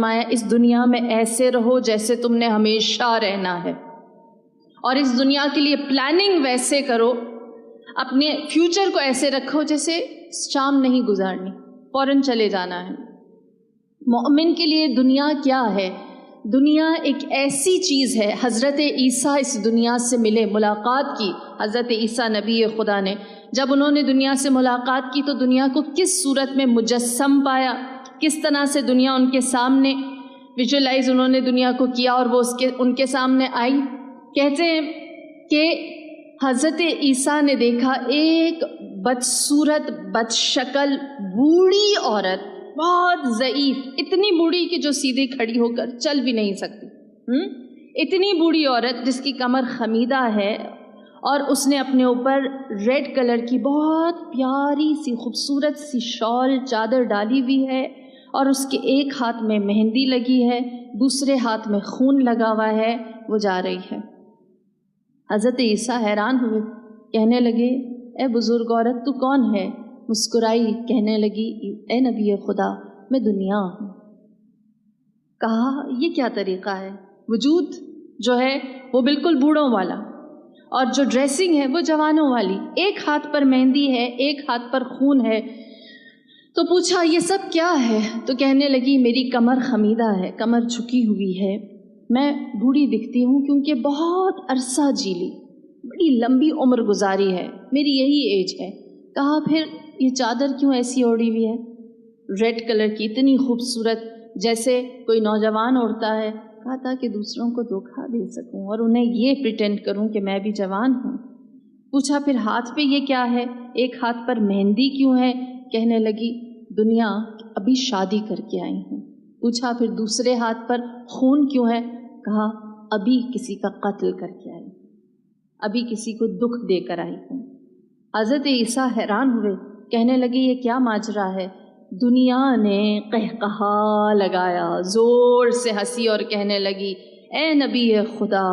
فرمایا اس دنیا میں ایسے رہو جیسے تم نے ہمیشہ رہنا ہے، اور اس دنیا کے لیے پلاننگ ویسے کرو، اپنے فیوچر کو ایسے رکھو جیسے شام نہیں گزارنی، فوراً چلے جانا ہے۔ مومن کے لیے دنیا کیا ہے؟ دنیا ایک ایسی چیز ہے، حضرت عیسیٰ اس دنیا سے ملے، ملاقات کی حضرت عیسیٰ نبی خدا نے، جب انہوں نے دنیا سے ملاقات کی تو دنیا کو کس صورت میں مجسم پایا، کس طرح سے دنیا ان کے سامنے ویژولائز انہوں نے دنیا کو کیا اور وہ ان کے سامنے آئی۔ کہتے ہیں کہ حضرت عیسیٰ نے دیکھا ایک بدصورت بدشکل بوڑھی عورت، بہت ضعیف، اتنی بوڑھی کہ جو سیدھے کھڑی ہو کر چل بھی نہیں سکتی، اتنی بوڑھی عورت جس کی کمر خمیدہ ہے، اور اس نے اپنے اوپر ریڈ کلر کی بہت پیاری سی خوبصورت سی شال چادر ڈالی ہوئی ہے، اور اس کے ایک ہاتھ میں مہندی لگی ہے، دوسرے ہاتھ میں خون لگا ہوا ہے، وہ جا رہی ہے۔ حضرت عیسیٰ حیران ہوئے، کہنے لگے اے بزرگ عورت تو کون ہے؟ مسکرائی، کہنے لگی اے نبی خدا میں دنیا ہوں۔ کہا یہ کیا طریقہ ہے؟ وجود جو ہے وہ بالکل بوڑھوں والا، اور جو ڈریسنگ ہے وہ جوانوں والی، ایک ہاتھ پر مہندی ہے، ایک ہاتھ پر خون ہے۔ تو پوچھا یہ سب کیا ہے؟ تو کہنے لگی میری کمر خمیدہ ہے، کمر جھکی ہوئی ہے، میں بوڑھی دکھتی ہوں کیونکہ بہت عرصہ جی لی، بڑی لمبی عمر گزاری ہے، میری یہی ایج ہے۔ کہا پھر یہ چادر کیوں ایسی اوڑھی ہوئی ہے ریڈ کلر کی، اتنی خوبصورت جیسے کوئی نوجوان اوڑھتا ہے؟ کہا تاکہ دوسروں کو دھوکہ دے سکوں اور انہیں یہ پریٹینڈ کروں کہ میں بھی جوان ہوں۔ پوچھا پھر ہاتھ پہ یہ کیا ہے؟ ایک ہاتھ پر مہندی کیوں ہے؟ کہنے لگی دنیا ابھی شادی کر کے آئی ہوں۔ پوچھا پھر دوسرے ہاتھ پر خون کیوں ہے؟ کہا ابھی کسی کا قتل کر کے آئی، ابھی کسی کو دکھ دے کر آئی ہوں۔ حضرت عیسیٰ حیران ہوئے، کہنے لگے یہ کیا ماجرا ہے؟ دنیا نے قہقہا لگایا، زور سے ہنسی اور کہنے لگی اے نبی خدا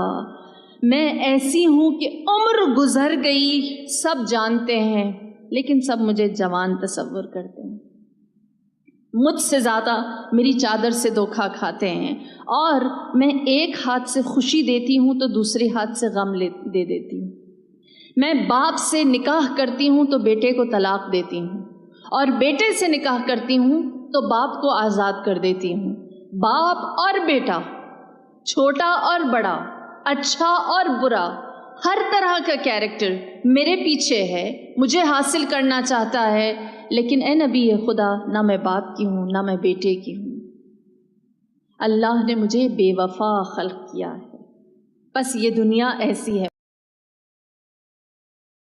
میں ایسی ہوں کہ عمر گزر گئی، سب جانتے ہیں، لیکن سب مجھے جوان تصور کرتے ہیں، مجھ سے زیادہ میری چادر سے دھوکا کھاتے ہیں، اور میں ایک ہاتھ سے خوشی دیتی ہوں تو دوسرے ہاتھ سے غم دے دیتی ہوں، میں باپ سے نکاح کرتی ہوں تو بیٹے کو طلاق دیتی ہوں، اور بیٹے سے نکاح کرتی ہوں تو باپ کو آزاد کر دیتی ہوں۔ باپ اور بیٹا، چھوٹا اور بڑا، اچھا اور برا، ہر طرح کا کیریکٹر میرے پیچھے ہے، مجھے حاصل کرنا چاہتا ہے، لیکن اے نبی خدا نہ میں باپ کی ہوں نہ میں بیٹے کی ہوں، اللہ نے مجھے بے وفا خلق کیا ہے، بس یہ دنیا ایسی ہے۔